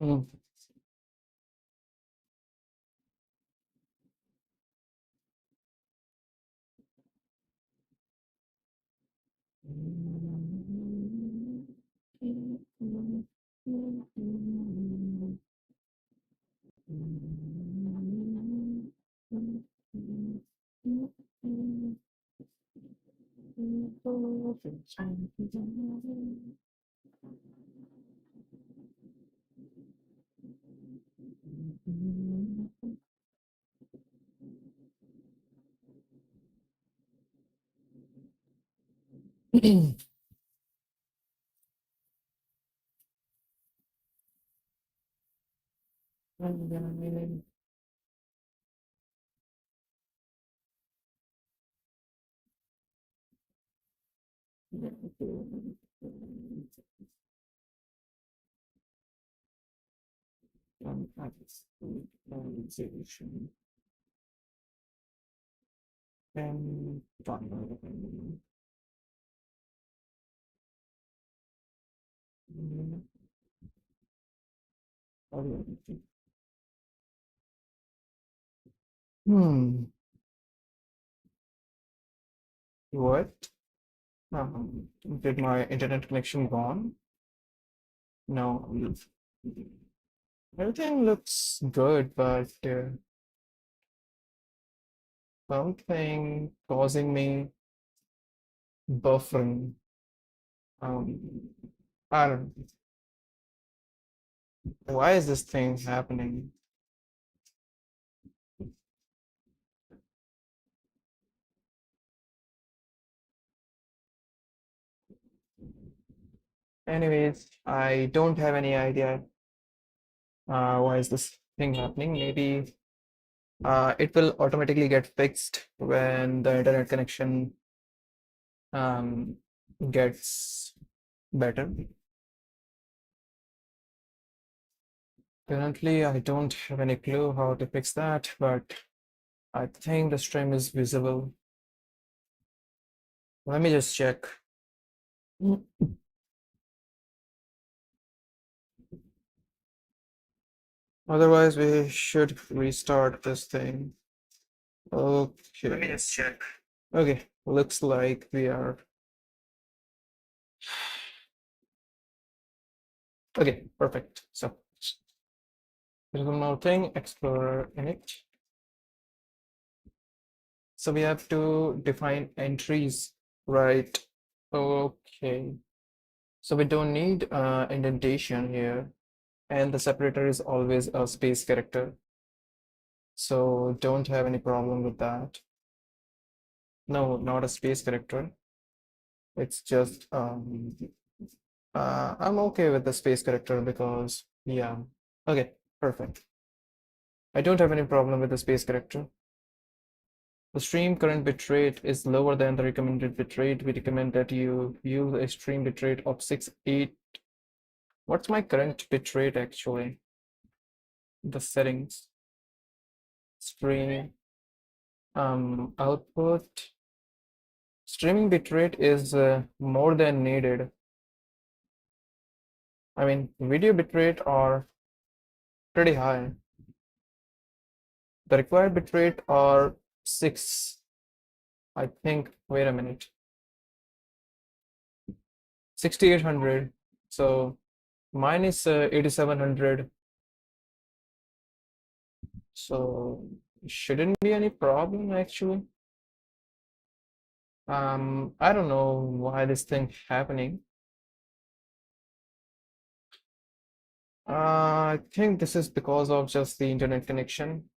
Hmm. And Hmm. What? Did my internet connection gone? No. Everything looks good, but something causing me buffering. Um, I don't know. Why is this thing happening? Anyways, I don't have any idea why is this thing happening. Maybe it will automatically get fixed when the internet connection um, gets better. Currently, I don't have any clue how to fix that, but I think the stream is visible. Let me just check. Otherwise, we should restart this thing. Okay. Let me just check. Okay, looks like we are. Okay, perfect. So there's one more thing, Explorer init. So we have to define entries, right? Okay. So we don't need indentation here, and the separator is always a space character. So don't have any problem with that. No, not a space character. It's just I'm okay with the space character because yeah. Okay, perfect. I don't have any problem with the space character. The stream current bitrate is lower than the recommended bitrate. We recommend that you use a stream bitrate of 6.8. What's my current bitrate actually? The settings. Stream output. Streaming bitrate is more than needed. I mean, video bitrate are pretty high. The required bitrate are 6. I think, wait a minute, 6800. So mine is 8700. So shouldn't be any problem actually. I don't know why this thing happening. I think this is because of just the internet connection.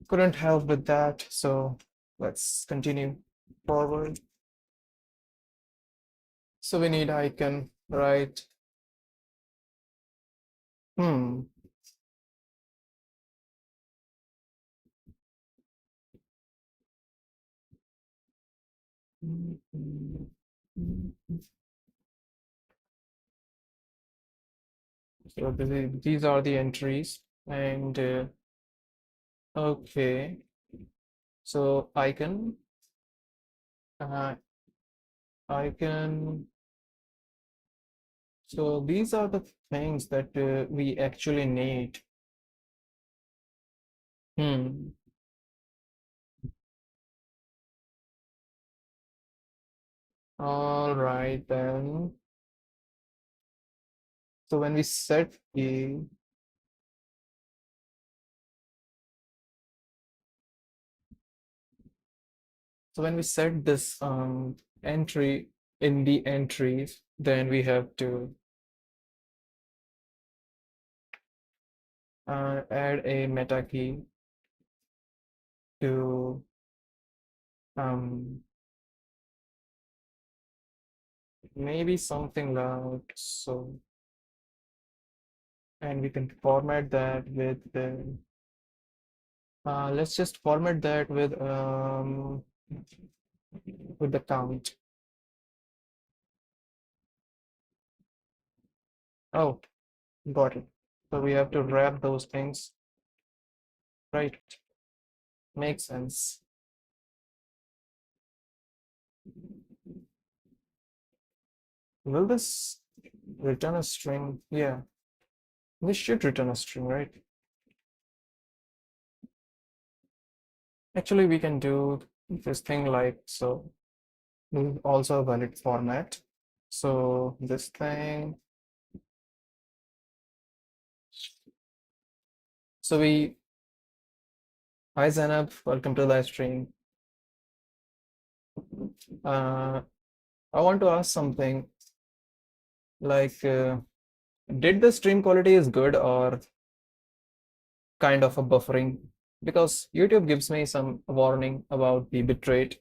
Couldn't help with that, so let's continue forward. So we need icon, right? Hmm. So these are the entries, and okay. So icon, I can, so these are the things that we actually need. Hmm. All right then. So when we set the, so when we set this entry in the entries, then we have to add a meta key to um, maybe something like so, and we can format that with the, let's just format that with the count. Oh, got it. So we have to wrap those things, right? Makes sense. Will this return a string? Yeah, this should return a string, right? Actually, we can do this thing like so. This is also a valid format. So this thing, so we, hi Zainab, welcome to the live stream. Uh, I want to ask something like, did the stream quality is good or kind of a buffering? Because YouTube gives me some warning about the bitrate.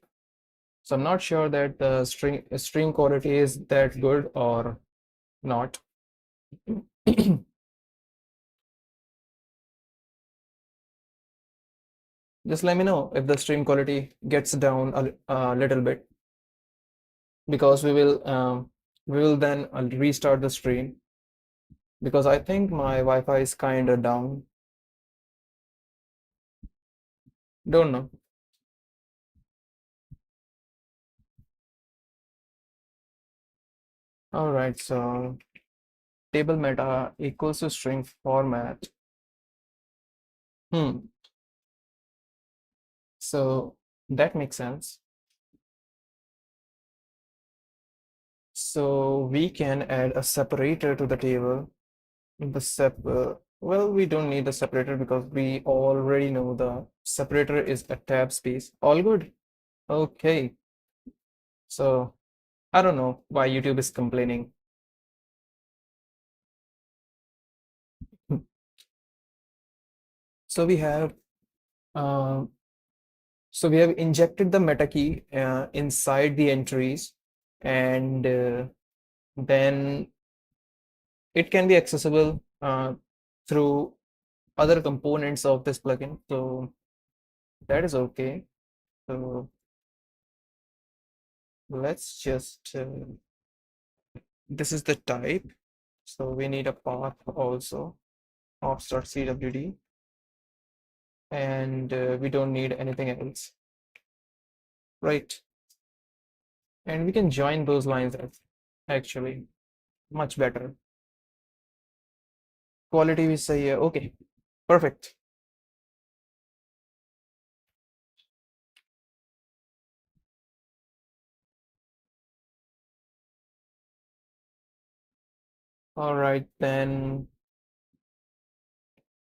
So I'm not sure that the stream quality is that good or not. Just let me know if the stream quality gets down a little bit because we will then restart the stream because I think my Wi-Fi is kind of down. Don't know. All right, so table meta equals to string format. Hmm. So that makes sense. So we can add a separator to the table. Well, we don't need the separator because we already know the separator is a tab space. All good. Okay. So I don't know why YouTube is complaining. So we have um, so we have injected the meta key inside the entries, and then it can be accessible through other components of this plugin. So that is okay. So let's just this is the type. So we need a path also, ops.cwd, and we don't need anything else, right? And we can join those lines actually much better. Quality we say, yeah, okay, perfect. All right, then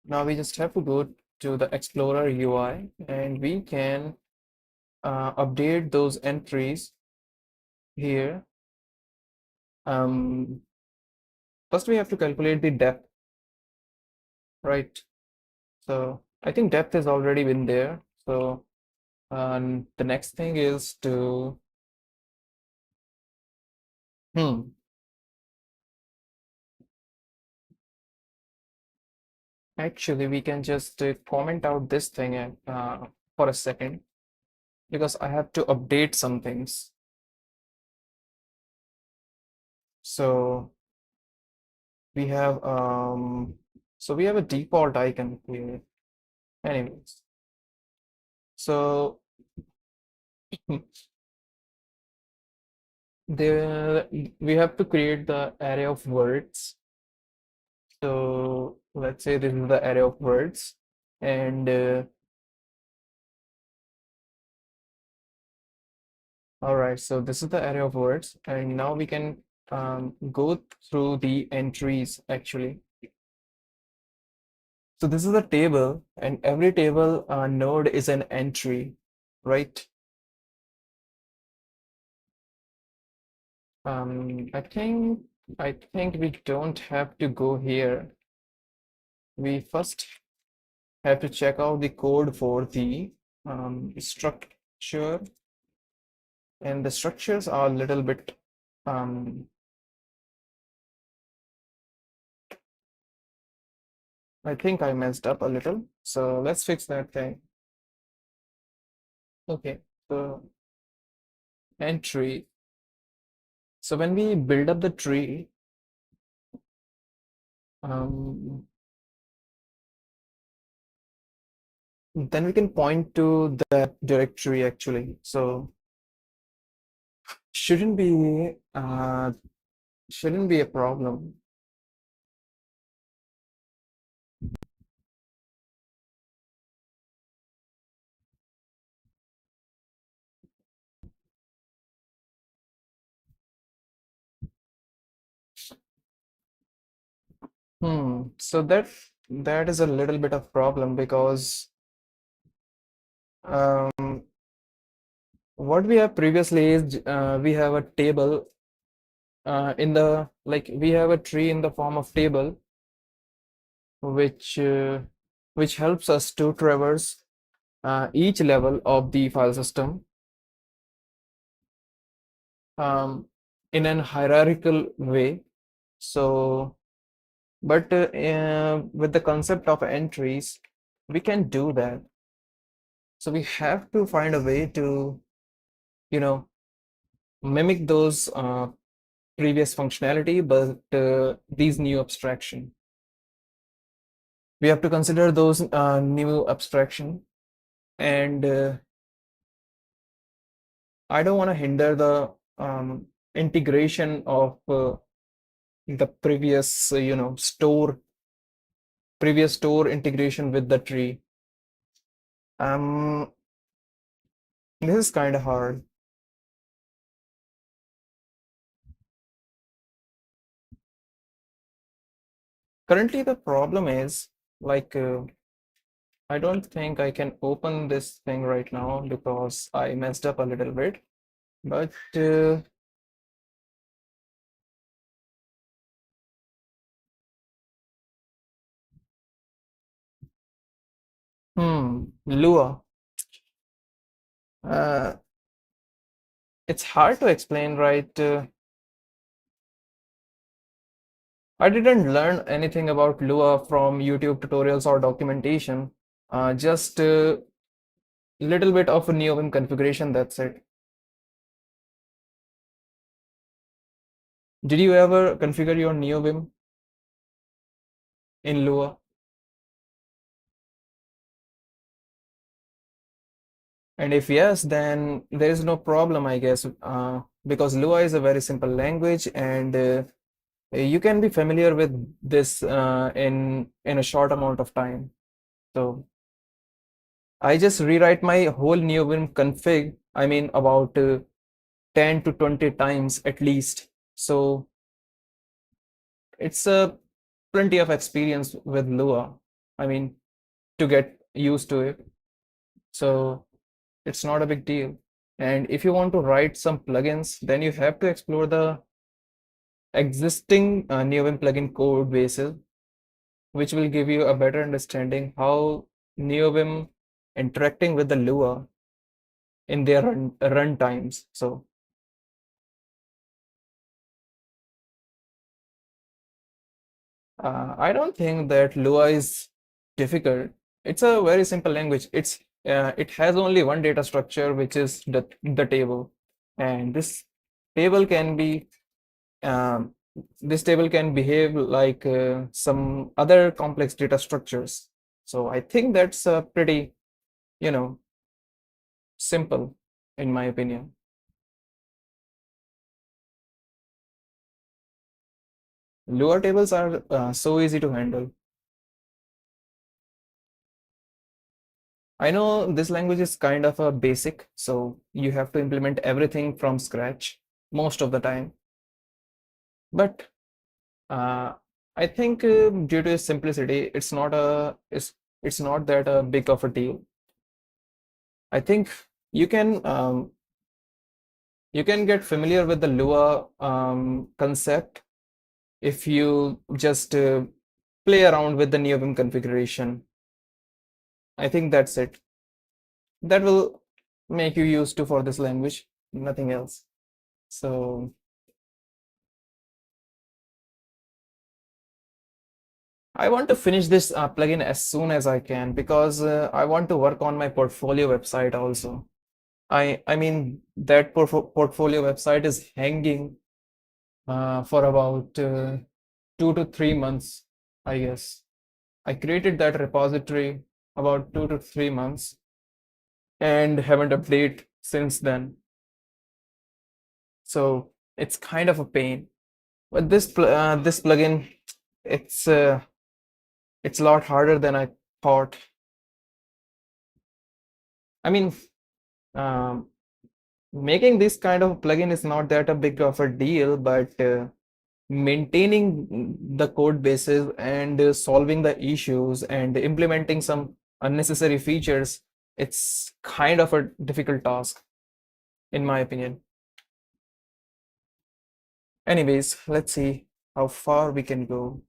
now we just have to go to the Explorer UI and we can update those entries here. Um, First we have to calculate the depth, right? So I think depth has already been there. So the next thing is to, hmm, actually we can just comment out this thing for a second because I have to update some things. So we have we have a default icon here. Anyways, so there we have to create the array of words. So let's say this is the array of words, and all right, so this is the array of words, and now we can go through the entries actually. So this is a table, and every table node is an entry, right? I think we don't have to go here. We first have to check out the code for the structure, and the structures are a little bit um, I think I messed up a little, so let's fix that thing. Okay, so entry. So when we build up the tree, um, then we can point to that directory actually. So shouldn't be uh, shouldn't be a problem. So that is a little bit of problem because um, what we have previously is we have a table in the like we have a tree in the form of table which uh, which helps us to traverse each level of the file system um, in an hierarchical way. So, but with the concept of entries, we can do that. So we have to find a way to, you know, mimic those previous functionality, but these new abstraction. We have to consider those new abstraction, and I don't want to hinder the integration of the previous, previous store integration with the tree. Um, this is kind of hard. Currently, the problem is like I don't think I can open this thing right now because I messed up a little bit. But Lua. Uh, it's hard to explain, right? I didn't learn anything about Lua from YouTube tutorials or documentation. Just a little bit of a neovim configuration, that's it. Did you ever configure your neovim in Lua? And if yes, then there is no problem, I guess, because Lua is a very simple language, and you can be familiar with this in a short amount of time. So I just rewrite my whole neovim config, I mean about 10 to 20 times at least. So it's a plenty of experience with Lua. I mean, to get used to it. So it's not a big deal. And if you want to write some plugins, then you have to explore the existing neovim plugin code bases, which will give you a better understanding how neovim interacting with the Lua in their run times. So I don't think that Lua is difficult. It's a very simple language. It has only one data structure, which is the table, and table can be um, this table can behave like some other complex data structures. So I think that's pretty, you know, simple in my opinion. Lua tables are so easy to handle. I know this language is kind of a basic, so you have to implement everything from scratch most of the time. But uh, I think due to its simplicity, it's not that big of a deal. I think you can um, you can get familiar with the Lua concept if you just play around with the neovim configuration. I think that's it. That will make you used to for this language, nothing else. So I want to finish this plugin as soon as I can because I want to work on my portfolio website also. I mean that portfolio website is hanging for about 2 to 3 months, I guess. I created that repository about 2 to 3 months and haven't updated since then. So it's kind of a pain. But this plugin, it's uh, it's a lot harder than I thought. I mean, um, making this kind of plugin is not that a big of a deal, but maintaining the code bases and solving the issues and implementing some unnecessary features, it's kind of a difficult task, in my opinion. Anyways, let's see how far we can go.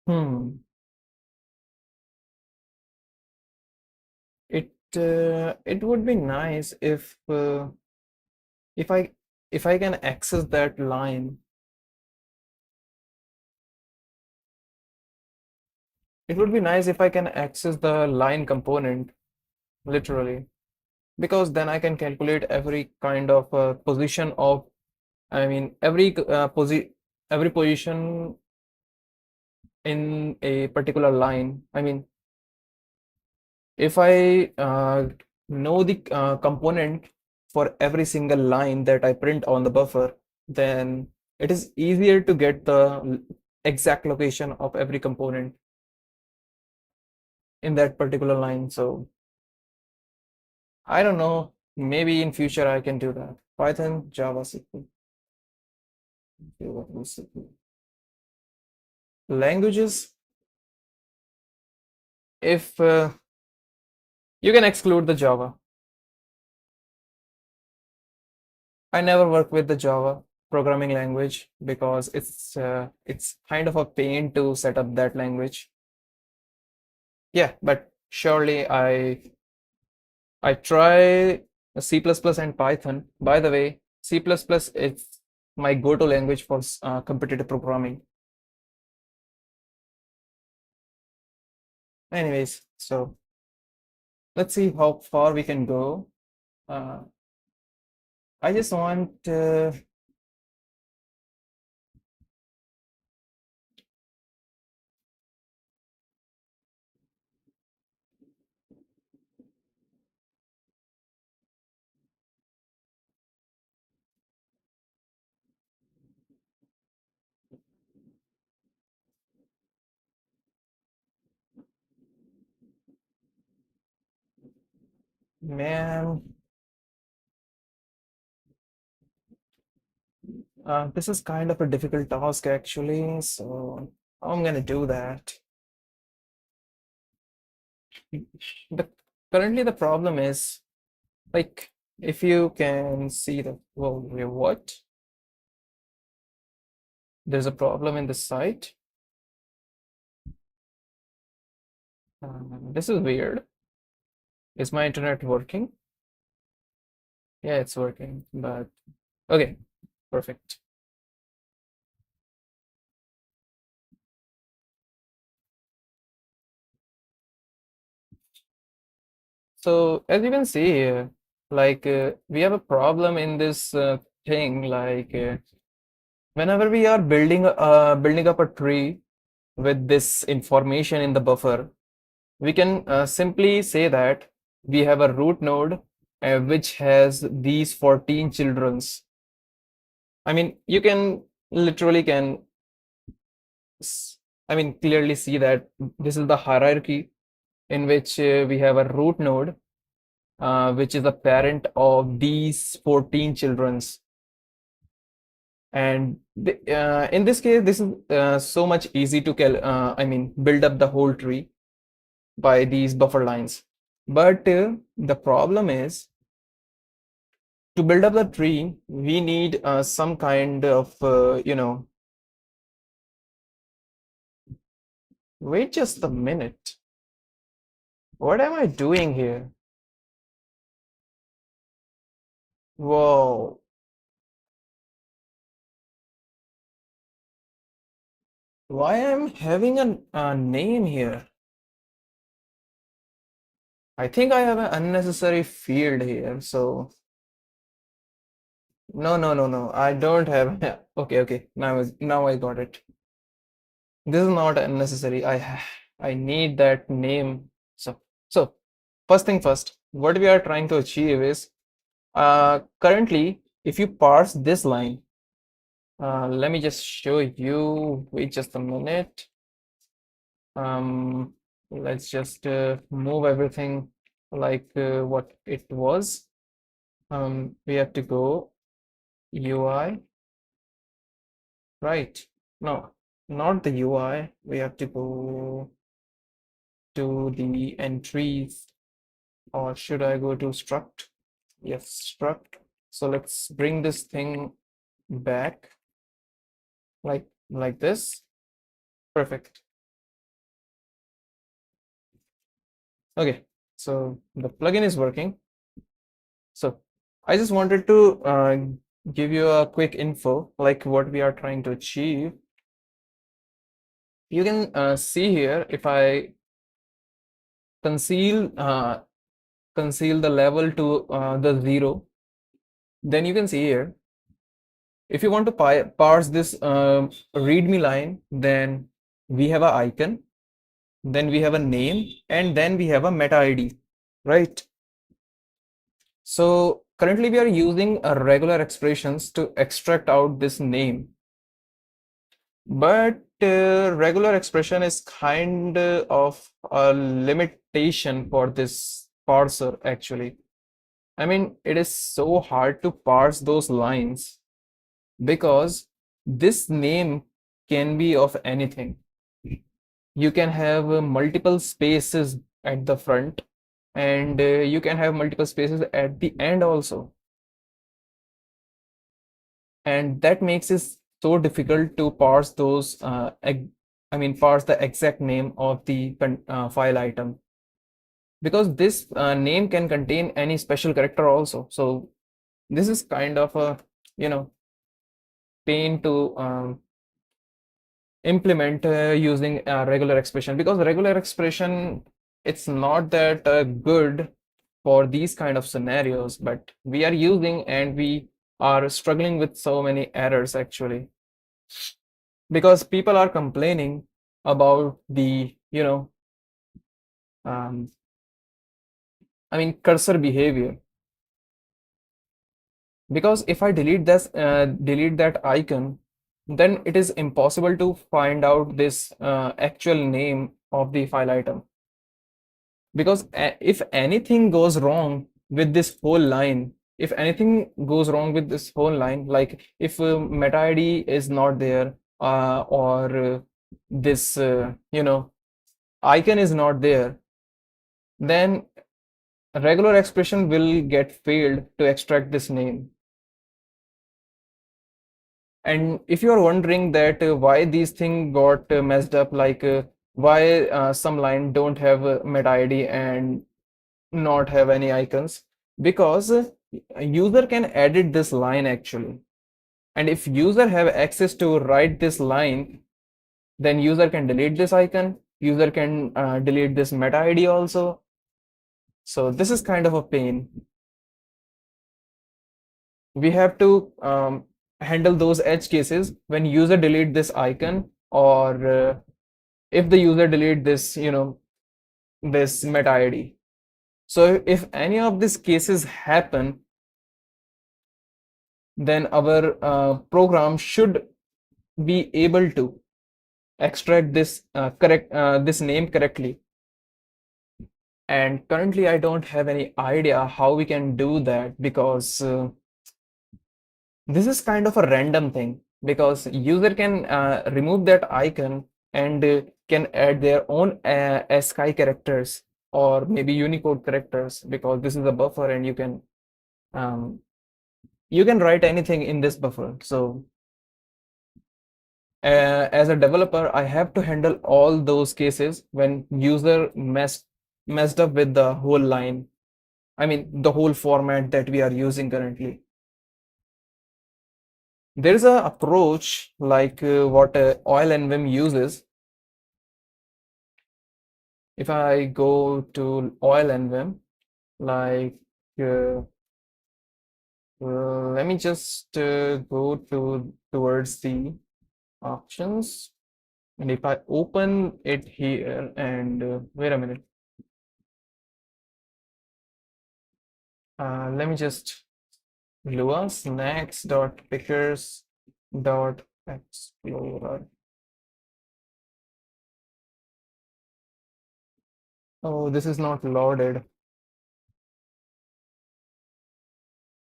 Hmm. It would be nice if I if I can access that line. It would be nice if I can access the line component literally, because then I can calculate every kind of position of, I mean, every position in a particular line. I mean, if I know the component for every single line that I print on the buffer, then it is easier to get the exact location of every component in that particular line. So I don't know. Maybe in future I can do that. Python, Java, SQL. Okay, what was SQL? Languages. If you can exclude the Java. I never work with the Java programming language because it's kind of a pain to set up that language. Yeah, but surely I try C++ and Python. By the way, C++ is my go-to language for competitive programming. Anyways, so let's see how far we can go. Uh, I just want man, this is kind of a difficult task actually, so I'm gonna do that. The currently the problem is like if you can see the well, wait, what? There's a problem in the site. This is weird. Is my internet working? Yeah, it's working, but okay, perfect. So as you can see here, like we have a problem in this thing. Like whenever we are building up a tree, with this information in the buffer, we can simply say that we have a root node which has these 14 children's. I mean, you can literally can clearly see that this is the hierarchy in which we have a root node, which is a parent of these 14 children's. And in this case, this is so much easy to build up the whole tree by these buffer lines. But the problem is, to build up the tree, we need some kind of, wait just a minute. What am I doing here? Whoa. Why am having a name here? I think I have an unnecessary field here. So no, no, no, no. I don't have. Okay, okay. Now I got it. This is not unnecessary. I need that name. So first thing first, what we are trying to achieve is currently, if you parse this line, let me just show you. Wait just a minute. Um, let's just move everything like what it was. We have to go UI, right? No, not the UI. We have to go to the entries, or should I go to struct? Yes, struct. So let's bring this thing back like this. Perfect. Okay, so the plugin is working. So I just wanted to give you a quick info, like what we are trying to achieve. You can see here, if I conceal conceal the level to the 0, then you can see here, if you want to parse this readme line, then we have an icon, then we have a name, and then we have a meta ID, right? So currently we are using regular expressions to extract out this name, but regular expression is kind of a limitation for this parser actually. I mean, it is so hard to parse those lines because this name can be of anything. You can have multiple spaces at the front, and you can have multiple spaces at the end also. And that makes it so difficult to parse those, parse the exact name of the file item, because this name can contain any special character also. So this is kind of a, pain to implement using regular expression, because regular expression, it's not that good for these kind of scenarios, but we are using and we are struggling with so many errors actually, because people are complaining about the um, cursor behavior. Because if I delete that icon, then it is impossible to find out this actual name of the file item. Because if anything goes wrong with this whole line, if anything goes wrong with this whole line, like if meta ID is not there, or this icon is not there, then regular expression will get failed to extract this name. And if you are wondering that why these things got messed up, like why some line don't have meta ID and not have any icons, because a user can edit this line actually. And if user have access to write this line, then user can delete this icon, user can delete this meta ID also. So this is kind of a pain. We have to handle those edge cases when user delete this icon, or if the user delete this, this meta ID. So if any of these cases happen, then our program should be able to extract this correct this name correctly. And currently I don't have any idea how we can do that, because this is kind of a random thing, because user can remove that icon and can add their own ASCII characters or maybe Unicode characters, because this is a buffer and um, you can write anything in this buffer. So as a developer, I have to handle all those cases when user messed up with the whole line. I mean, the whole format that we are using currently. There is a approach like what oil and vim uses. If I go to oil and vim, like uh, let me just go towards the options, and if I open it here and wait a minute, let me just lua snacks dot pickers dot explorer. Oh, this is not loaded.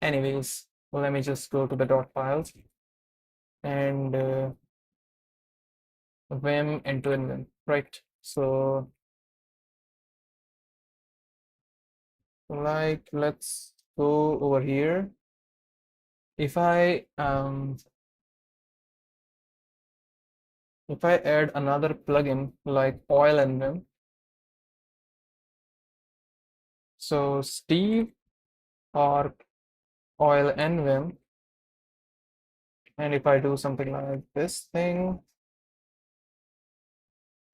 Anyways, let me just go to the dot files and vim into vim, right? So like let's go over here. If I add another plugin like oil and vim, so Steve or oil and vim, and if I do something like this thing,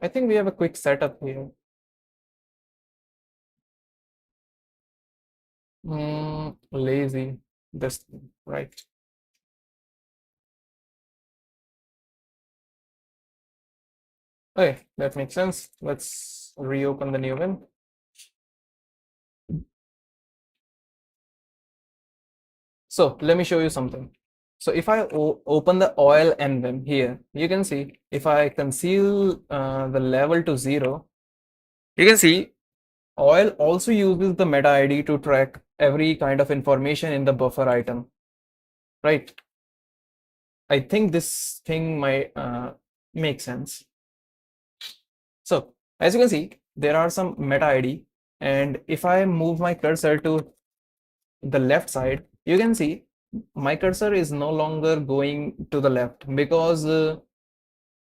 I think we have a quick setup here. Lazy, this thing, right? Okay, that makes sense. Let's reopen the new vim. So let me show you something. So if I open the oil and vim here, you can see if I conceal the level to 0, you can see oil also uses the meta ID to track every kind of information in the buffer item, right? I think this thing might make sense. So as you can see, there are some meta ID, and if I move my cursor to the left side, you can see my cursor is no longer going to the left, because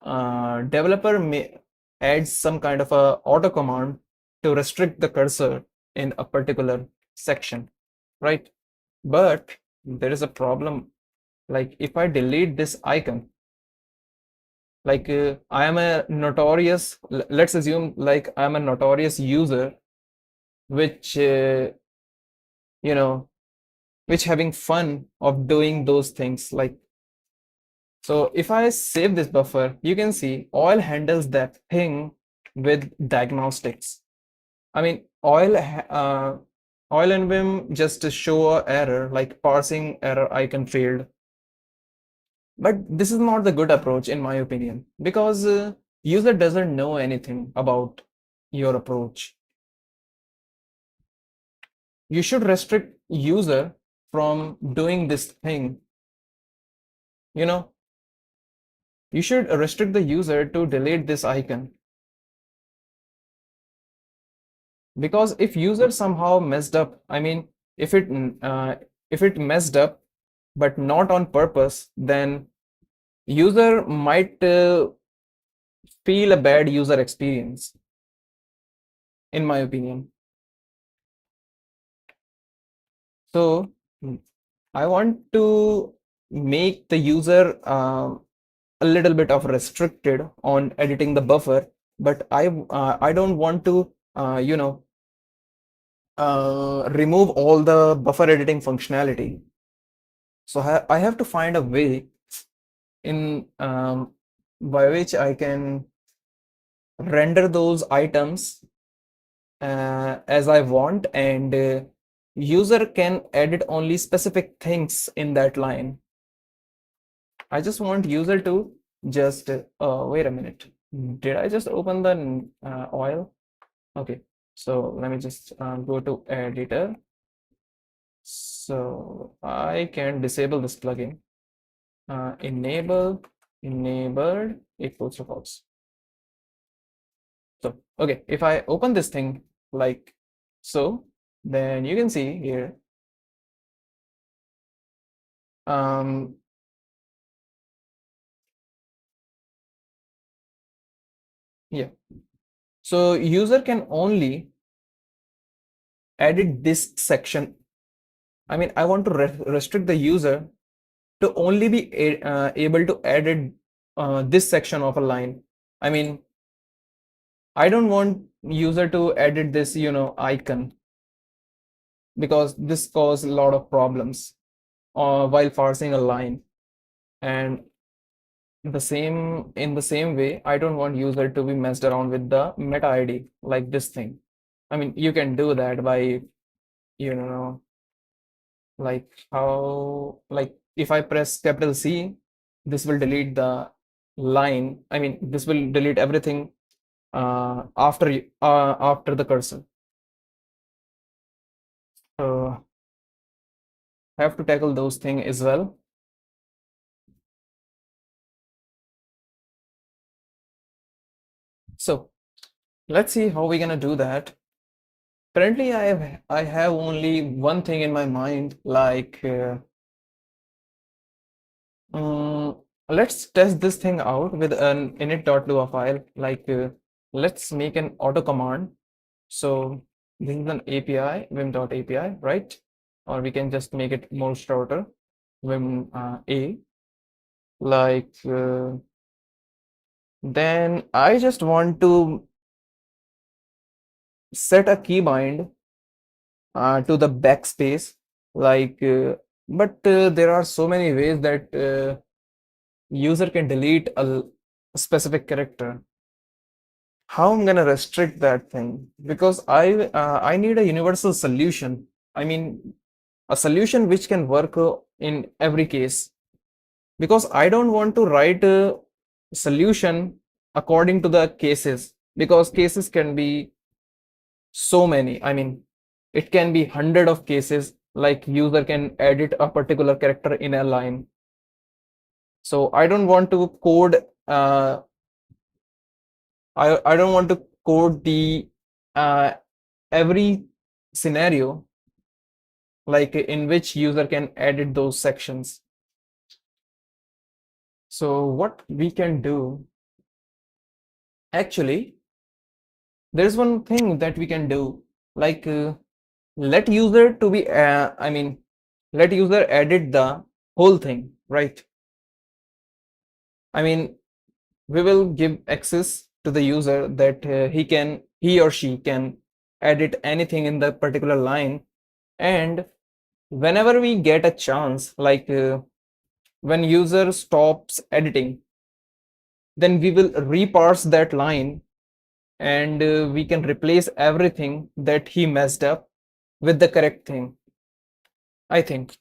developer may add some kind of a auto command to restrict the cursor in a particular section, right? But there is a problem. Like if I delete this icon, like I am a notorious, let's assume like I'm a notorious user, which you know which having fun of doing those things. Like, so if I save this buffer, you can see oil handles that thing with diagnostics. I mean, oil and vim just to show a error like parsing error icon failed. But this is not the good approach in my opinion, because user doesn't know anything about your approach. You should restrict user from doing this thing. You know, you should restrict the user to delete this icon, because if user somehow messed up, I mean, if it uh, if it messed up but not on purpose, then user might feel a bad user experience, in my opinion. So I want to make the user a little bit of restricted on editing the buffer, but I don't want to remove all the buffer editing functionality. So I have to find a way in by which I can render those items as I want, and user can edit only specific things in that line. I just want user to just wait a minute. Did I just open the oil? Okay, so let me just go to editor. So I can disable this plugin. Enabled equals to false. So okay, if I open this thing like so, then you can see here. Um, yeah. So user can only edit this section. I mean, I want to restrict the user to only be able to edit this section of a line. I mean, I don't want user to edit this, icon, because this causes a lot of problems while parsing a line. And in the same way, I don't want user to be messed around with the meta ID like this thing. I mean, you can do that by, you know, like how, like if I press capital C, this will delete the line. I mean, this will delete everything after the cursor. So have to tackle those things as well. So let's see how we're gonna do that. Currently, I have only one thing in my mind, like let's test this thing out with an init.lua file. Like let's make an auto command. So this is an API, vim.api, right? Or we can just make it more shorter, vim a. Like then I just want to set a keybind to the backspace. Like, but there are so many ways that user can delete a specific character. How I'm gonna restrict that thing? Because I need a universal solution. I mean, a solution which can work in every case. Because I don't want to write a solution according to the cases, because cases can be so many. I mean, it can be hundred of cases, like user can edit a particular character in a line. So I don't want to code I don't want to code the uh, every scenario, like in which user can edit those sections. So what we can do, actually, there's one thing that we can do, like let user to be I mean, let user edit the whole thing, right? I mean, we will give access to the user that he or she can edit anything in the particular line. And whenever we get a chance, like when user stops editing, then we will reparse that line, and we can replace everything that he messed up with the correct thing. I think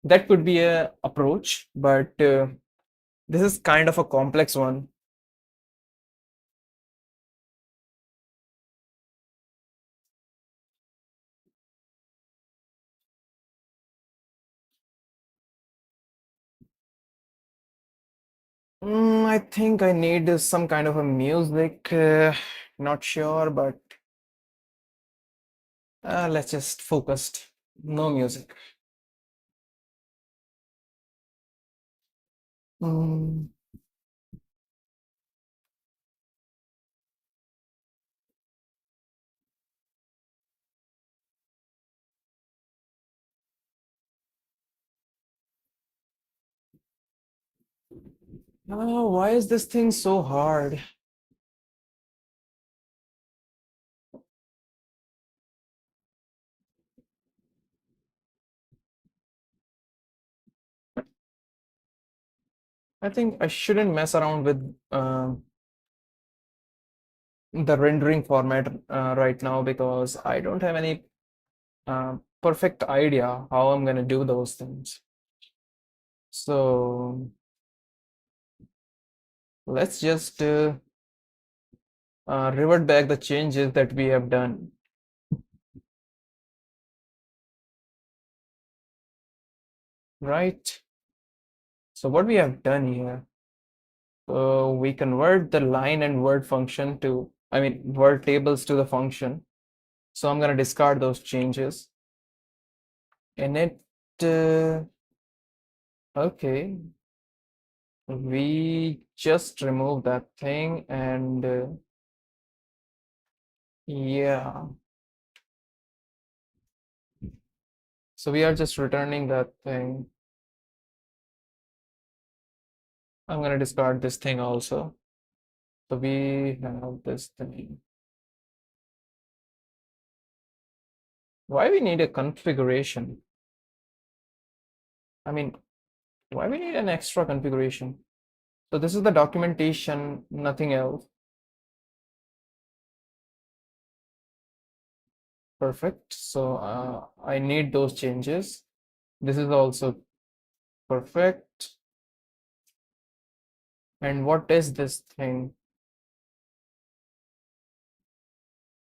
that could be a approach, but this is kind of a complex one. I think I need some kind of a music. Not sure, but let's just focus. No music. Mm, why is this thing so hard? I think I shouldn't mess around with the rendering format right now because I don't have any perfect idea how I'm gonna do those things. So let's just revert back the changes that we have done. Right? So what we have done here, we convert the line and word function to, I mean, word tables to the function. So I'm gonna discard those changes. And okay, we just remove that thing and yeah. So we are just returning that thing. I'm gonna discard this thing also. So we have this thing. Why we need a configuration? I mean, why we need an extra configuration? So this is the documentation, nothing else. Perfect. So I need those changes. This is also perfect. And what is this thing?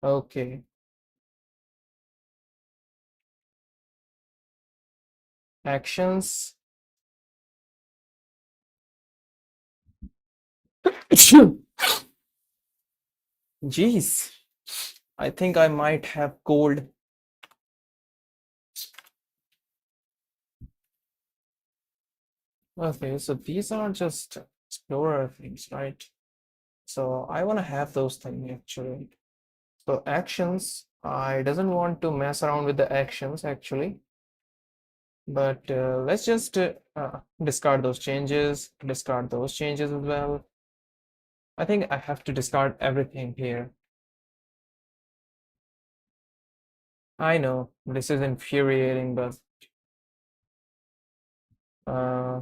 Okay. Actions. Jeez. I think I might have cold. Okay, so these are just explorer things, right? So I want to have those things actually. So actions, I doesn't want to mess around with the actions actually, but let's just discard those changes as well. I think I have to discard everything here. I know this is infuriating, but uh,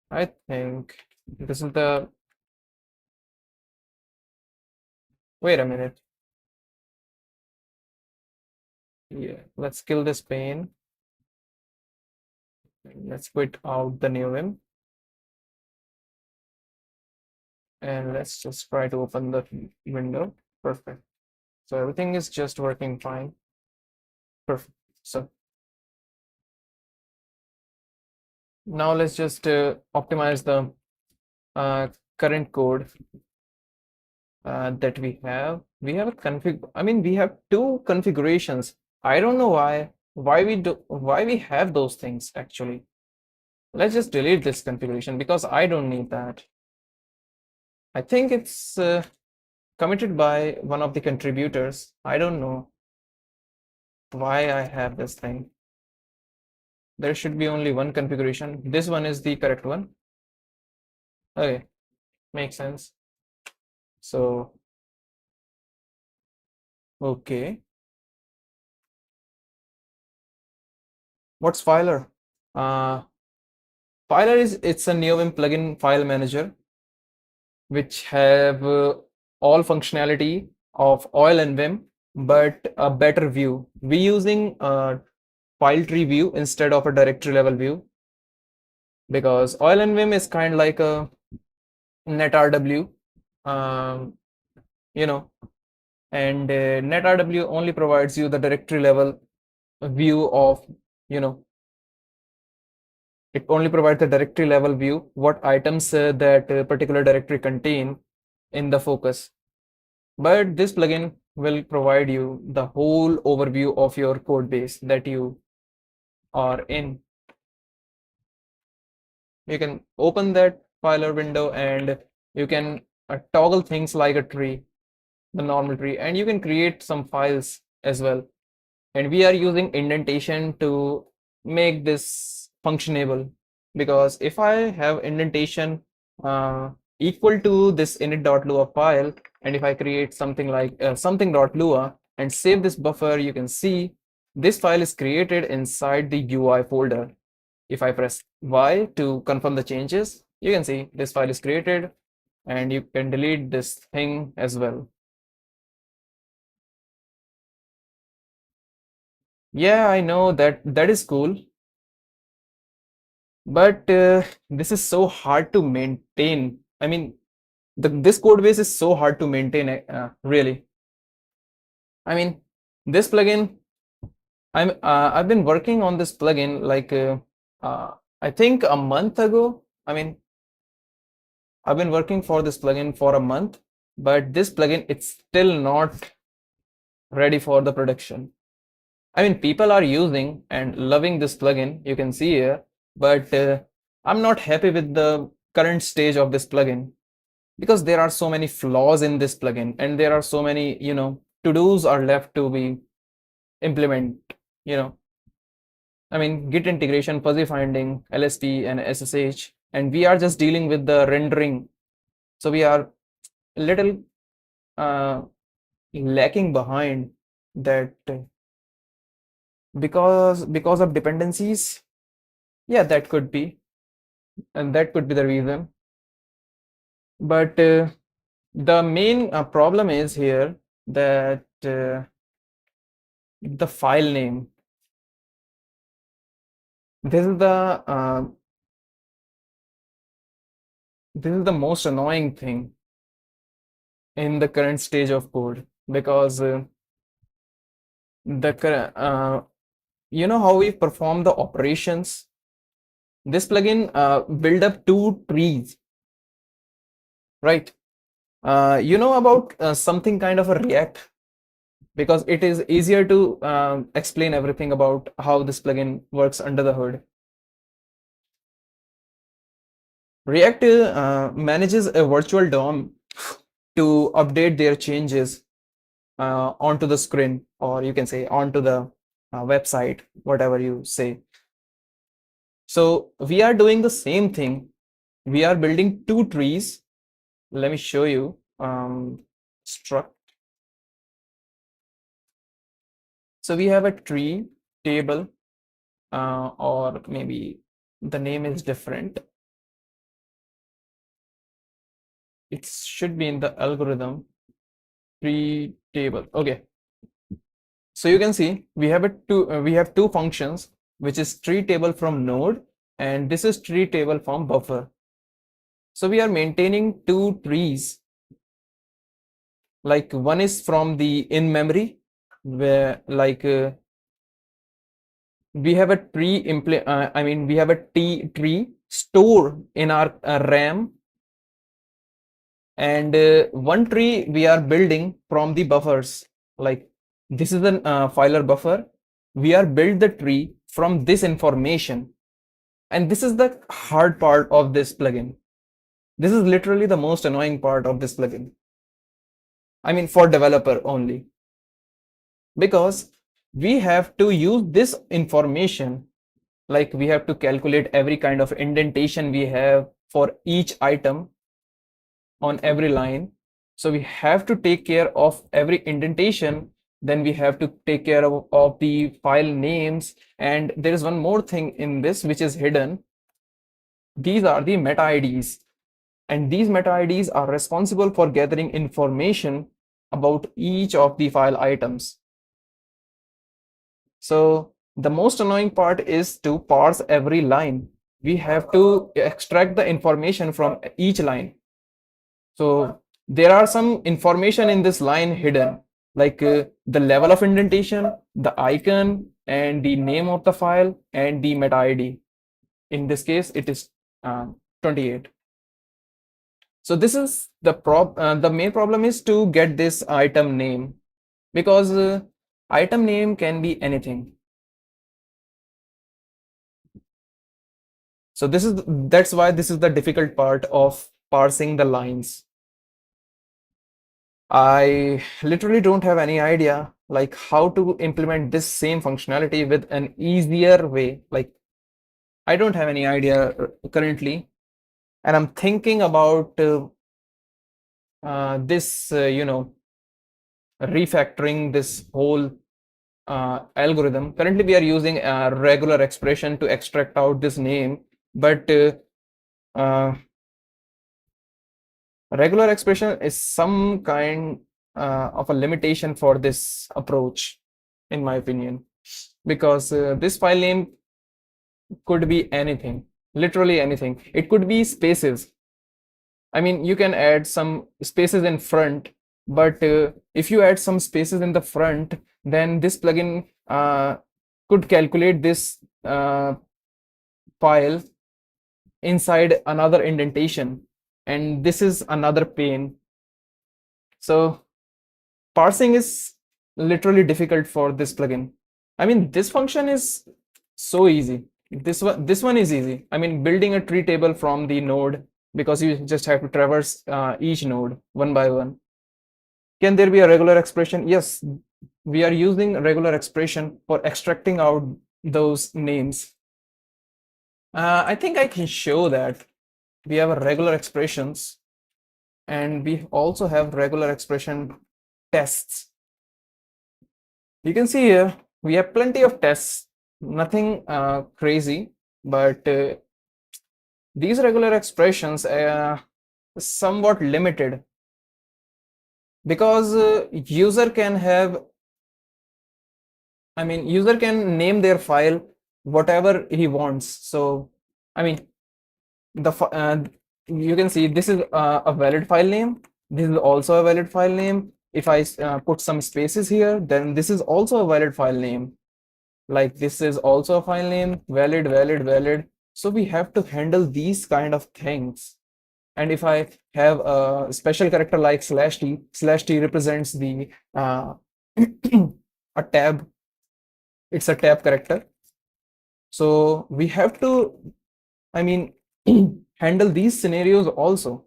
I think this is the, wait a minute. Yeah, let's kill this pane. Let's quit out the neovim and let's just try to open the window. Perfect. So everything is just working fine. Perfect. So now let's just optimize the uh, current code that we have. We have a config. I mean, we have two configurations. I don't know why we have those things actually. Let's just delete this configuration because I don't need that. I think it's committed by one of the contributors. I don't know why I have this thing. There should be only one configuration. This one is the correct one. Okay, makes sense. So, okay. What's Filer? Uh, Filer it's a neovim plugin file manager which have all functionality of oil and vim, but a better view. We using a file tree view instead of a directory level view because oil and vim is kind of like a netrw, um, you know, and netrw only provides you the directory level view of, you know, it only provides the directory level view, what items that particular directory contain in the focus. But this plugin will provide you the whole overview of your code base that you are in. You can open that filer window and you can toggle things like a tree, the normal tree, and you can create some files as well. And we are using indentation to make this functionable because if I have indentation equal to this init.lua file, and if I create something like something.lua and save this buffer, you can see this file is created inside the UI folder. If I press Y to confirm the changes, you can see this file is created and you can delete this thing as well. Yeah, I know that that is cool, but this is so hard to maintain. I mean, this code base is so hard to maintain, really. I mean, this plugin, I've been working on this plugin like I think a month ago. I mean, I've been working for this plugin for a month, but this plugin it's still not ready for the production. I mean, people are using and loving this plugin, you can see here, but I'm not happy with the current stage of this plugin because there are so many flaws in this plugin and there are so many, to-dos are left to be implement, you know. I mean, Git integration, fuzzy finding, LST and SSH, and we are just dealing with the rendering. So we are a little uh, lacking behind that because of dependencies. Yeah, that could be, and that could be the reason. But the main problem is here that the file name. This is the most annoying thing in the current stage of code because you know how we perform the operations. This plugin build up two trees, right? You know about something kind of a React because it is easier to explain everything about how this plugin works under the hood. React manages a virtual DOM to update their changes onto the screen, or you can say onto the website, whatever you say. So we are doing the same thing. We are building two trees. Let me show you. Struct. So we have a tree table, or maybe the name is different. It should be in the algorithm tree table. Okay. So you can see we have two functions, which is tree table from node, and this is tree table from buffer. So we are maintaining two trees. Like one is from the in memory, where like we have a we have a tree stored in our RAM, and one tree we are building from the buffers. Like this is an filer buffer. We are build the tree from this information, and this is the hard part of this plugin. This is literally the most annoying part of this plugin. I mean, for developer only, because we have to use this information. Like we have to calculate every kind of indentation we have for each item on every line. So we have to take care of every indentation. Then we have to take care of the file names. And there is one more thing in this which is hidden. These are the meta IDs. And these meta IDs are responsible for gathering information about each of the file items. So the most annoying part is to parse every line. We have to extract the information from each line. So there are some information in this line hidden, like the level of indentation, the icon, and the name of the file, and the meta ID. In this case, it is 28. So this is the main problem is to get this item name, because item name can be anything. So that's why this is the difficult part of parsing the lines. I literally don't have any idea like how to implement this same functionality with an easier way. Like I don't have any idea currently, and I'm thinking about this, refactoring this whole algorithm. Currently, we are using a regular expression to extract out this name, but uh, Regular expression is some kind of a limitation for this approach, in my opinion, because this file name could be anything, literally anything. It could be spaces. I mean, you can add some spaces in front, but if you add some spaces in the front, then this plugin could calculate this file inside another indentation, and this is another pain. So parsing is literally difficult for this plugin. I mean, this function is so easy. This one is easy. I mean, building a tree table from the node, because you just have to traverse each node one by one. Can there be a regular expression? Yes, we are using regular expression for extracting out those names. I think I can show that we have a regular expressions, and we also have regular expression tests. You can see here we have plenty of tests, nothing crazy, but these regular expressions are somewhat limited, because user can have, I mean, user can name their file whatever he wants. So I mean, you can see this is a valid file name. This is also a valid file name. If I put some spaces here, then this is also a valid file name. Like this is also a file name, valid, valid, valid. So we have to handle these kind of things. And if I have a special character like /t represents the a tab. It's a tab character. So we have to, I mean, handle these scenarios also.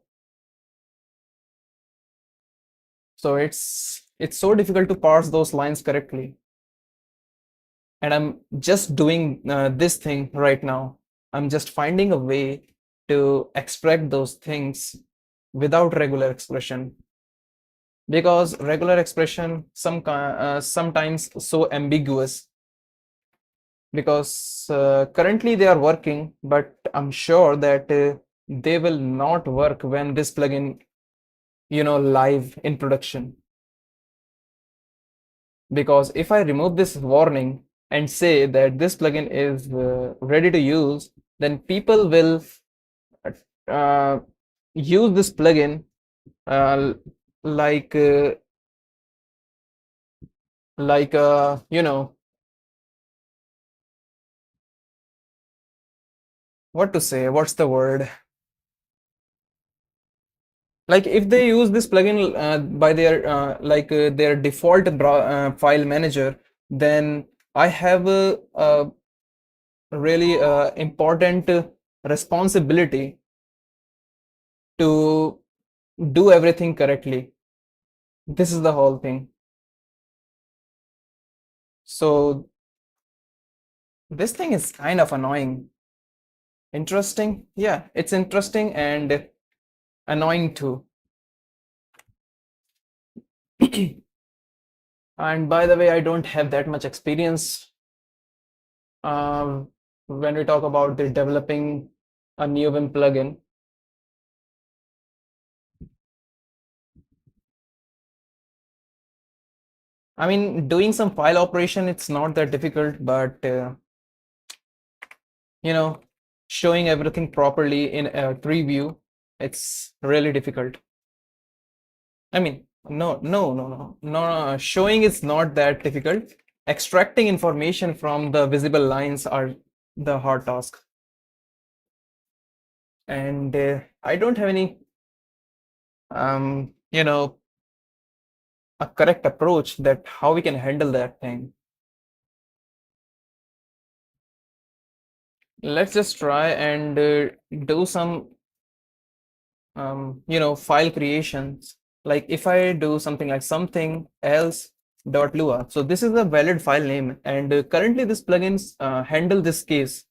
So it's so difficult to parse those lines correctly. And I'm just doing this thing right now. I'm just finding a way to extract those things without regular expression, because regular expression sometimes so ambiguous, because currently they are working, but I'm sure that they will not work when this plugin, live in production. Because if I remove this warning and say that this plugin is ready to use, then people will uh, use this plugin uh, like what to say, what's the word, like if they use this plugin by their their default file manager, then I have a really important responsibility to do everything correctly. This is the whole thing. So this thing is kind of annoying. Interesting. Yeah, it's interesting and annoying too. And by the way, I don't have that much experience when we talk about the developing a neovim plugin. I mean, doing some file operation, it's not that difficult, but showing everything properly in a tree view, it's really difficult. I mean, no. Showing is not that difficult. Extracting information from the visible lines are the hard task. And I don't have any, a correct approach that how we can handle that thing. Let's just try and do some, file creations. Like if I do something like something else dot lua. So this is a valid file name, and currently this plugins handle this case.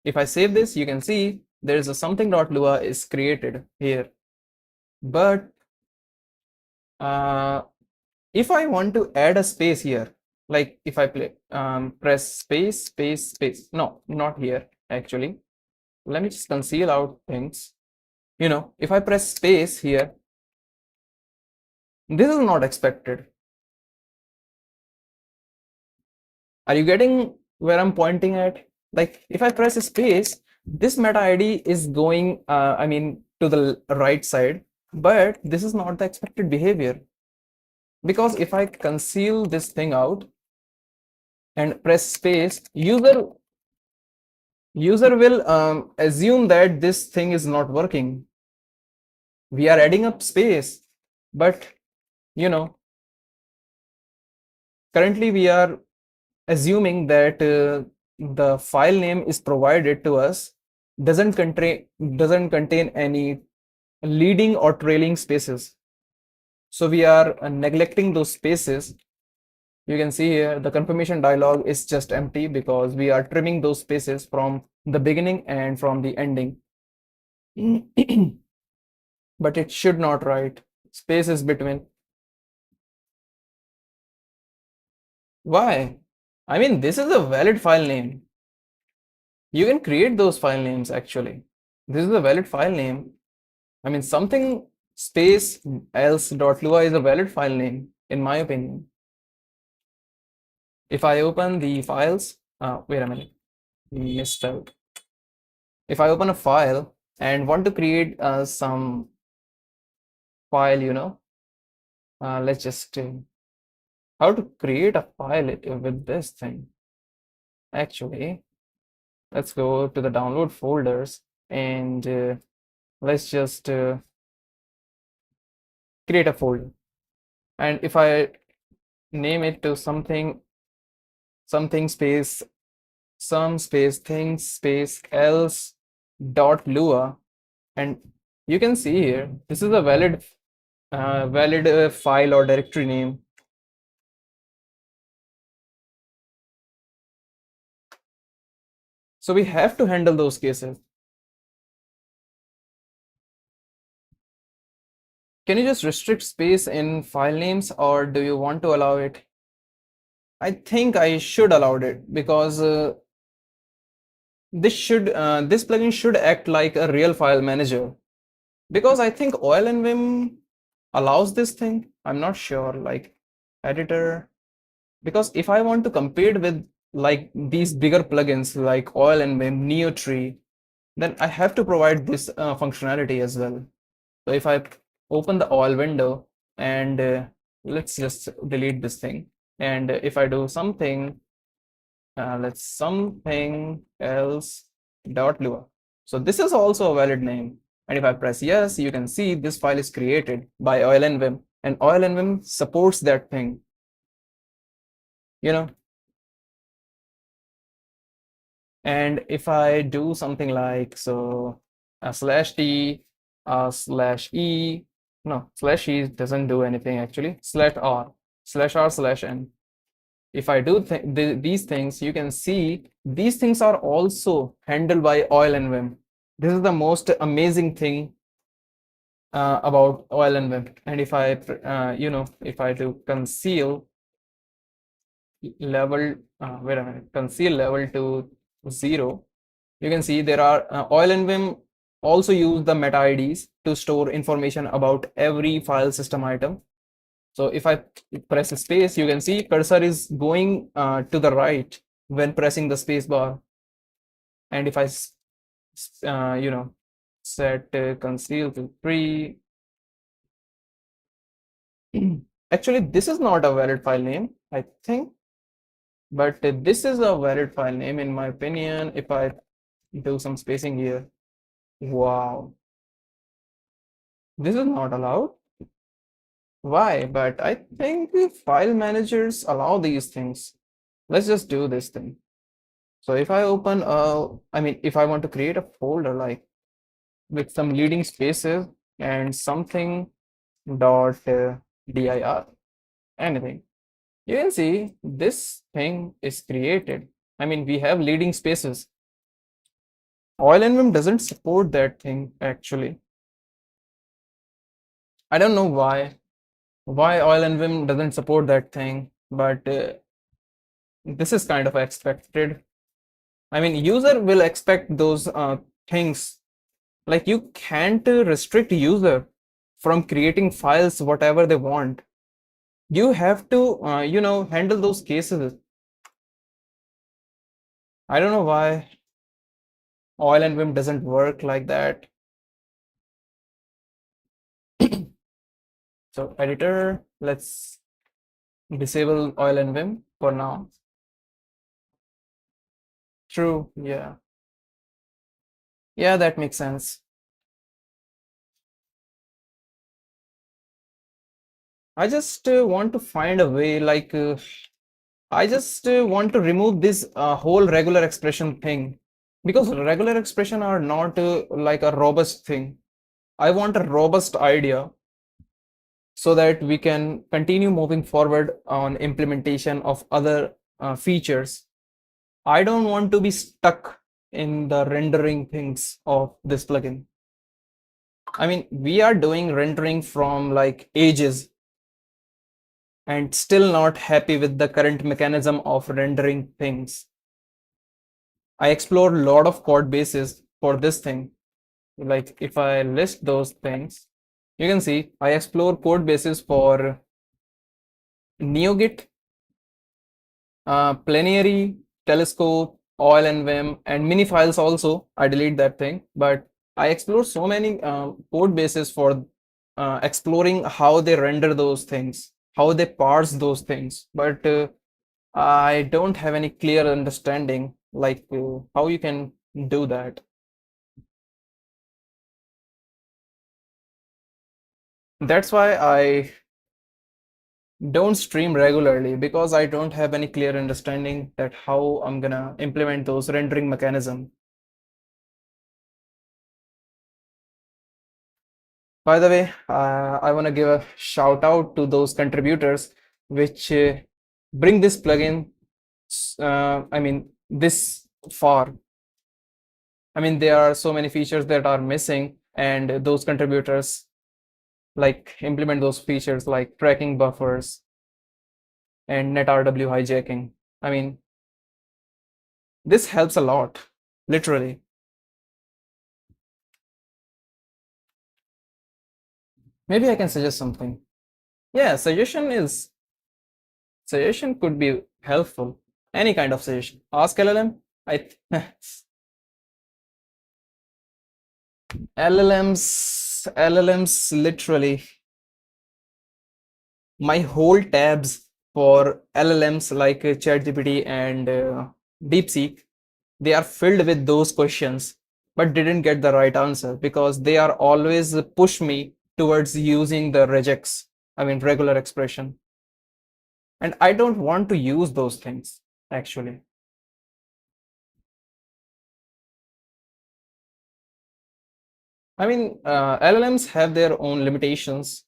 If I save this, you can see there is a something.lua is created here. But if I want to add a space here, like if I press space, space, space. No, not here actually. Let me just conceal out things. if I press space here, this is not expected. Are you getting where I'm pointing at? Like if I press space, this meta ID is going, to the right side, but this is not the expected behavior. Because if I conceal this thing out and press space, user will assume that this thing is not working. We are adding up space, but you know, currently we are assuming that the file name is provided to us doesn't contain any leading or trailing spaces. So we are neglecting those spaces. You can see here the confirmation dialog is just empty because we are trimming those spaces from the beginning and from the ending. But it should not write spaces between. Why? I mean, this is a valid file name. You can create those file names actually. This is a valid file name. I mean, something space else.lua is a valid file name, in my opinion. If I open the files, wait a minute, misspelled. If I open a file and want to create some file, let's just how to create a file with this thing. Actually, let's go to the download folders and let's just create a folder. And if I name it to something space some space things space else dot lua, and you can see here this is a valid file or directory name. So we have to handle those cases. Can you just restrict space in file names, or do you want to allow it? I think I should allow it because this plugin should act like a real file manager, because I think oil-nvim allows this thing. I'm not sure, like editor, because if I want to compete with like these bigger plugins like oil-nvim, neotree, then I have to provide this functionality as well. So if I open the oil window and let's just delete this thing, and if I do something, let's something else dot lua. So this is also a valid name. And if I press yes, you can see this file is created by oil-nvim, and oil-nvim supports that thing. And if I do something like so /t /e, no, /e doesn't do anything actually, /r/n. If I do these things, you can see these things are also handled by oil-nvim. This is the most amazing thing about oil-nvim. And if I if I do conceal level wait a minute, conceal level to 0, you can see there are oil-nvim also use the meta IDs to store information about every file system item. So if I press space, you can see cursor is going to the right when pressing the space bar. And if I set conceal to 3, actually this is not a valid file name, I think, but this is a valid file name in my opinion. If I do some spacing here, wow, this is not allowed. Why? But I think file managers allow these things. Let's just do this thing. So if I open if I want to create a folder like with some leading spaces and something dot dir, anything, you can see this thing is created. I mean, we have leading spaces. Oil-nvim doesn't support that thing actually. I don't know why oil-nvim doesn't support that thing, but this is kind of expected. I mean, user will expect those things Like you can't restrict user from creating files whatever they want. You have to, handle those cases. I don't know why oil and vim doesn't work like that. So editor, let's disable oil and vim for now. True, yeah. Yeah, that makes sense. I just want to find a way, like, I just want to remove this whole regular expression thing because regular expression are not like a robust thing. I want a robust idea so that we can continue moving forward on implementation of other features. I don't want to be stuck in the rendering things of this plugin. I mean, we are doing rendering from like ages and still not happy with the current mechanism of rendering things. I explored a lot of code bases for this thing. Like if I list those things, you can see I explore code bases for NeoGit, Plenary, Telescope, Oil and Vim, and mini files also. I delete that thing, but I explore so many code bases for exploring how they render those things, how they parse those things. But I don't have any clear understanding like how you can do that. That's why I don't stream regularly because I don't have any clear understanding that how I'm gonna implement those rendering mechanism. By the way, I want to give a shout out to those contributors which bring this plugin, I mean, this far. I mean, there are so many features that are missing, and those contributors like implement those features like tracking buffers and netrw hijacking. I mean, this helps a lot, literally. Maybe I can suggest something. Yeah, suggestion could be helpful. Any kind of suggestion. Ask LLM. I LLMs literally my whole tabs for LLMs like ChatGPT and DeepSeek, they are filled with those questions, but didn't get the right answer because they are always push me towards using the regex, I mean regular expression. And I don't want to use those things actually. I mean, LLMs have their own limitations.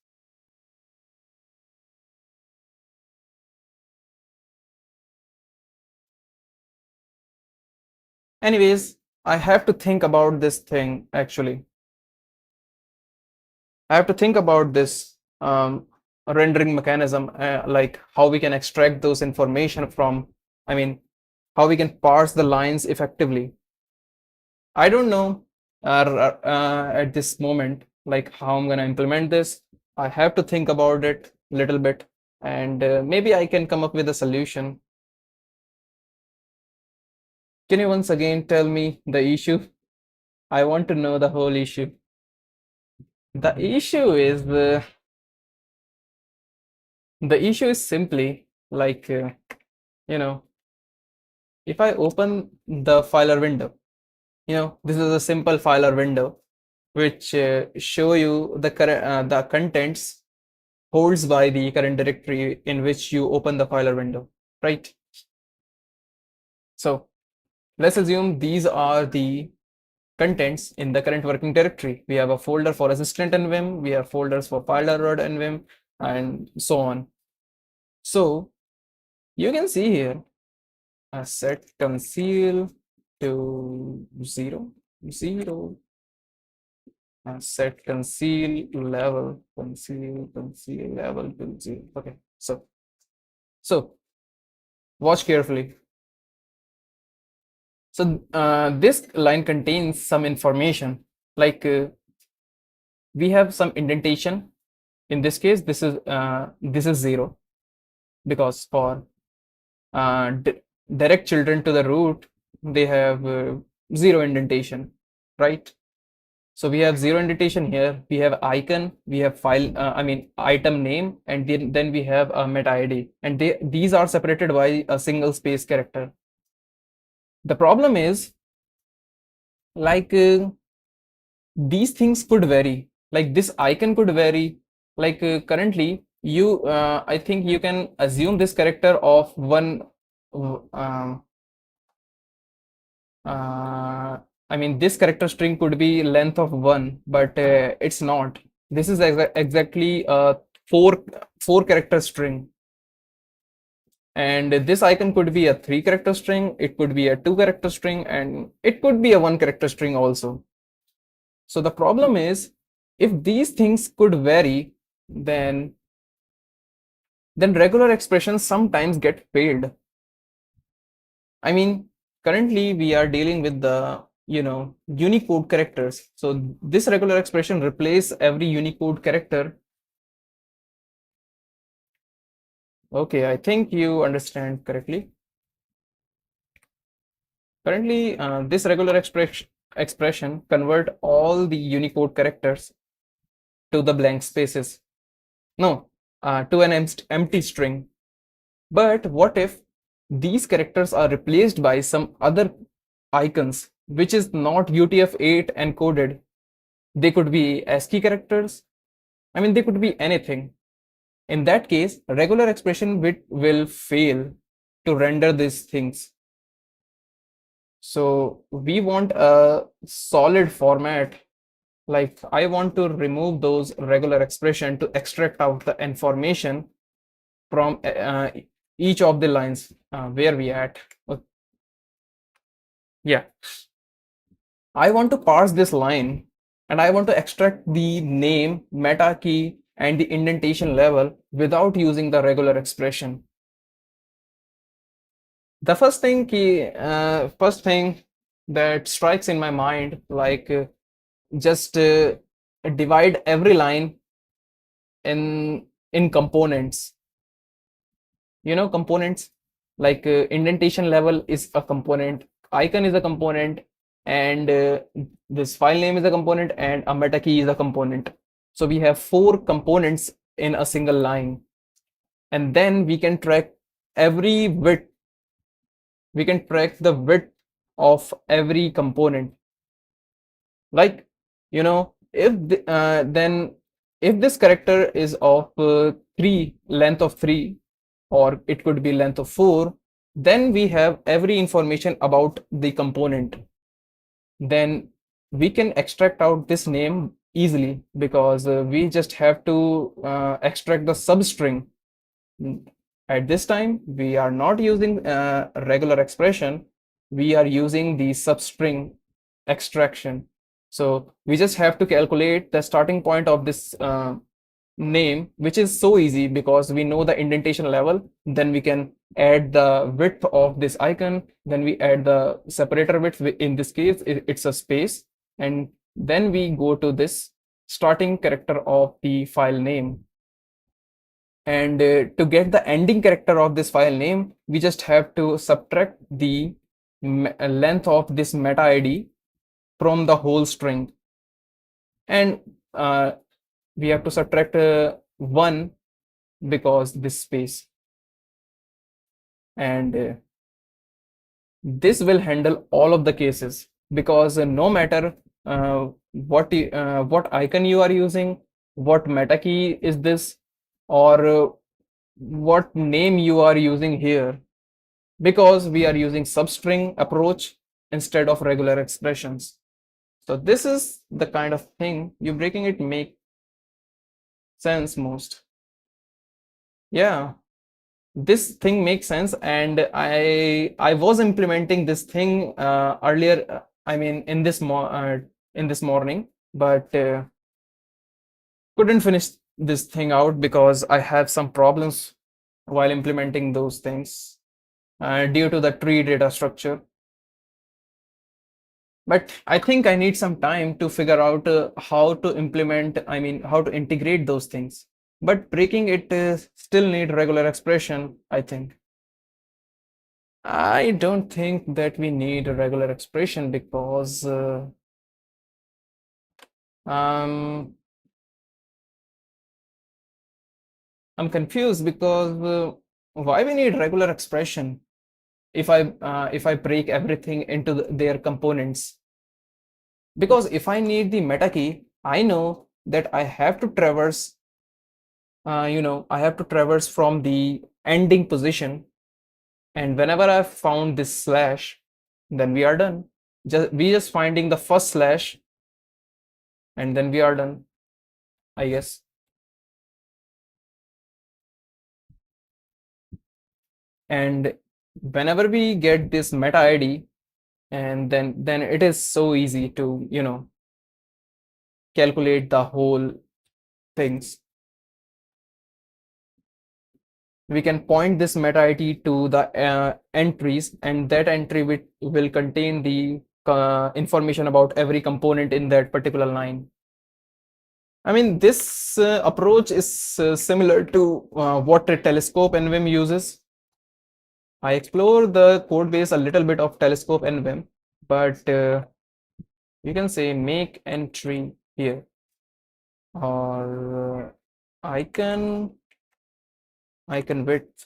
Anyways, I have to think about this thing actually. I have to think about this rendering mechanism, like how we can extract those information from, I mean, how we can parse the lines effectively. I don't know at this moment, like how I'm gonna implement this. I have to think about it a little bit, and maybe I can come up with a solution. Can you once again tell me the issue? I want to know the whole issue. The issue is the issue is simply like you know if I open the filer window, this is a simple filer window which show you the contents holds by the current directory in which you open the filer window, right? So let's assume these are the contents in the current working directory. We have a folder for assistant.nvim, we have folders for filer.nvim, and so on. So you can see here set conceal to 0, 0, set conceal level to 0. Okay, so watch carefully. So this line contains some information Like we have some indentation. In this case, this is 0, because for direct children to the root, they have 0 indentation, right? So we have 0 indentation here. We have icon, we have file, item name, and then we have a meta ID, and these are separated by a single space character. The problem is, like these things could vary. Like this icon could vary. Like currently, I think you can assume this character of one. Um, this character string could be length of 1, but it's not. This is exactly a four character string, and this icon could be a 3 character string, it could be a 2 character string, and it could be a 1 character string also. So the problem is, if these things could vary, then regular expressions sometimes get failed. I mean, currently we are dealing with the Unicode characters. So this regular expression replace every Unicode character. Okay, I think you understand correctly. Currently, this regular expression convert all the Unicode characters to the blank spaces. No, to an empty string. But what if these characters are replaced by some other icons, which is not UTF-8 encoded? They could be ASCII characters. They could be anything. In that case, regular expression bit will fail to render these things. So we want a solid format. Like I want to remove those regular expression to extract out the information from each of the lines. Where we at? Yeah, I want to parse this line, and I want to extract the name, meta key, and the indentation level without using the regular expression. The first thing that strikes in my mind, like just divide every line in components. Components, like indentation level is a component, icon is a component, and this file name is a component, and a meta key is a component. So we have 4 components in a single line, and then we can track every width. We can track the width of every component. Like if this character is of 3 length of 3, or it could be length of 4, then we have every information about the component. Then we can extract out this name easily, because we just have to extract the substring. At this time, we are not using regular expression, we are using the substring extraction. So we just have to calculate the starting point of this name, which is so easy because we know the indentation level. Then we can add the width of this icon, then we add the separator width. In this case, it's a space, and then we go to this starting character of the file name. And to get the ending character of this file name, we just have to subtract the length of this meta ID from the whole string. And we have to subtract 1 because this space. And this will handle all of the cases, because no matter what icon you are using, what meta key is this, or what name you are using here, because we are using substring approach instead of regular expressions. So this is the kind of thing you breaking it make sense most. Yeah, this thing makes sense, and I was implementing this thing earlier. In this morning, but couldn't finish this thing out because I have some problems while implementing those things due to the tree data structure. But I think I need some time to figure out how to implement, I mean, how to integrate those things. But breaking it still need regular expression, I think. I don't think that we need a regular expression because um, I'm confused because why we need regular expression if I break everything into their components? Because if I need the meta key, I know that I have to traverse from the ending position, and whenever I've found this slash, then we are done. We just finding the first slash, and then we are done, I guess. And whenever we get this meta ID, and then it is so easy to calculate the whole things. We can point this meta ID to the entries, and that entry will contain the information about every component in that particular line. I mean, this approach is similar to what a telescope NVIM uses. I explore the code base a little bit of telescope NVIM, but you can say make entry here, or I can width.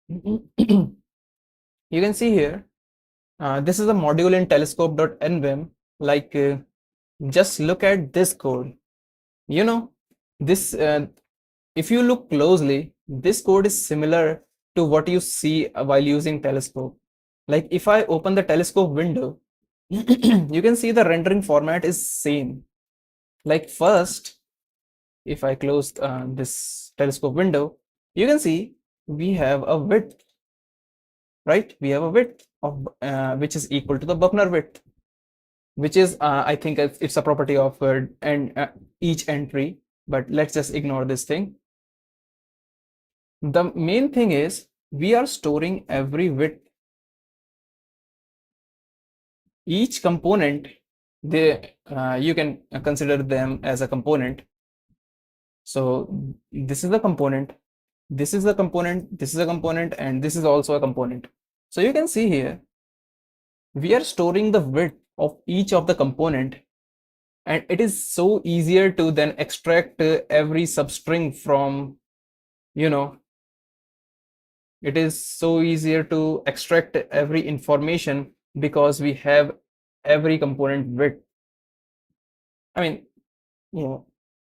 You can see here, this is a module in telescope.nvim. Like, just look at this code. You know, this if you look closely, this code is similar to what you see while using telescope. Like if I open the telescope window, you can see the rendering format is same. Like first, if I close this telescope window, you can see we have a width, right? We have a width of which is equal to the Buckner width, which is I think it's a property of each entry. But let's just ignore this thing. The main thing is we are storing every width. Each component, you can consider them as a component. So this is the component, this is the component, this is a component, and this is also a component. So you can see here, we are storing the width of each of the component, and it is so easier to then extract every substring from, you know, it is so easier to extract every information because we have every component width. I mean, yeah,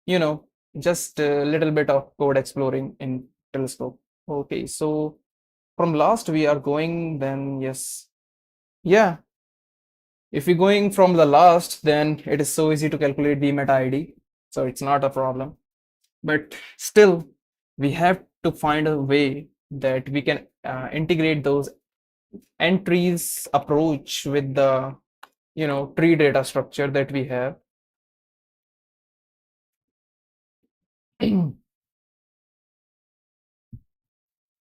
you know, just a little bit of code exploring in telescope. Okay, so from last we are going, then yes. Yeah, if we're going from the last, then it is so easy to calculate the meta ID. So it's not a problem. But still, we have to find a way that we can integrate those entries approach with the tree data structure that we have.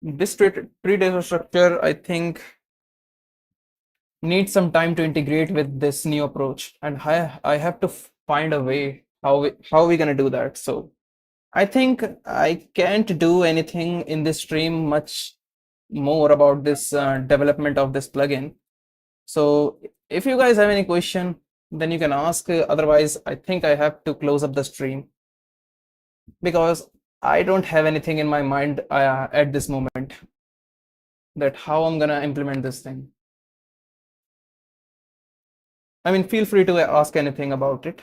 This tree data structure, I think, needs some time to integrate with this new approach, and I have to find a way how we gonna do that. So I think I can't do anything in this stream much more about this development of this plugin. So if you guys have any question, then you can ask. Otherwise, I think I have to close up the stream because I don't have anything in my mind at this moment that how I'm gonna implement this thing. I mean, feel free to ask anything about it.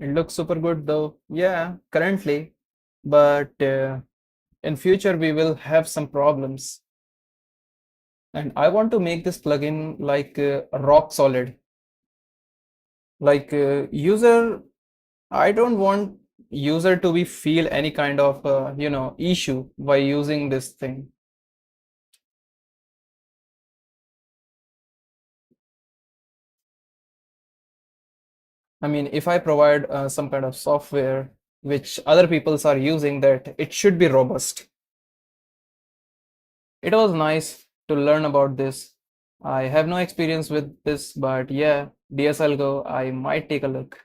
It looks super good though. Yeah, currently, but in future we will have some problems. And I want to make this plugin like rock solid. Like user, I don't want user to be feel any kind of issue by using this thing. I mean, if I provide some kind of software which other peoples are using, that it should be robust. It was nice to learn about this. I have no experience with this, but yeah, DSL Go, I might take a look.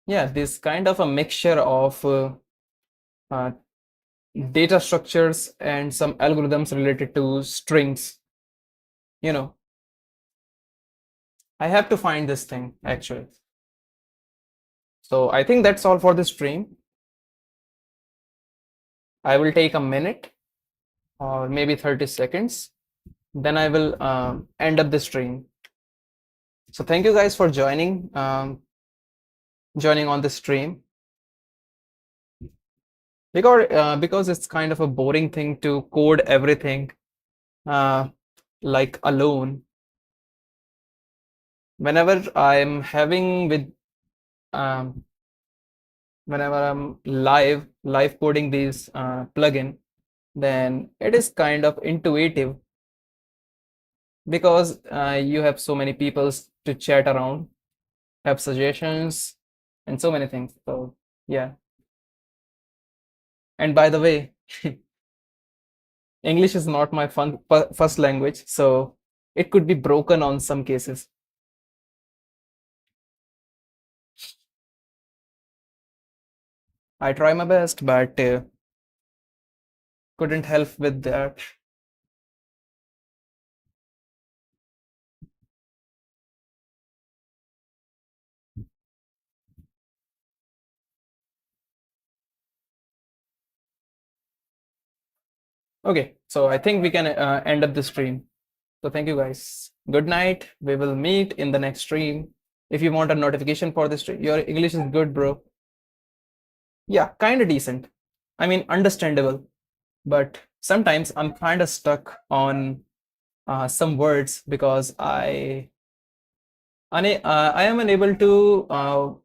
Yeah, this kind of a mixture of uh, data structures and some algorithms related to strings. You know, I have to find this thing actually. So I think that's all for this stream. I will take a minute or maybe 30 seconds. Then I will end up the stream. So thank you guys for joining on the stream. Because it's kind of a boring thing to code everything uh, like alone. Whenever I'm having with um, whenever I'm live coding these plugin, then it is kind of intuitive because you have so many people to chat around, have suggestions, and so many things. So yeah. And by the way, English is not my first language, so it could be broken on some cases. I try my best, but couldn't help with that. Okay, so I think we can end up the stream. So thank you guys. Good night. We will meet in the next stream. If you want a notification for this stream, your English is good, bro. Yeah, kind of decent. I mean, understandable. But sometimes I'm kind of stuck on some words because I am unable to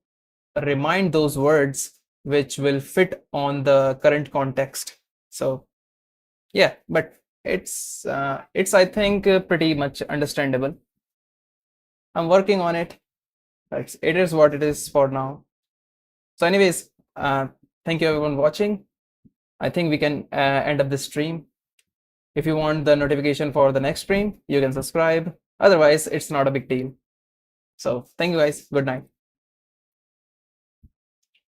remind those words which will fit on the current context. So yeah, but it's I think pretty much understandable. I'm working on it. It is what it is for now. So anyways, thank you everyone watching. I think we can end up this stream. If you want the notification for the next stream, you can subscribe. Otherwise, it's not a big deal. So thank you guys. Good night.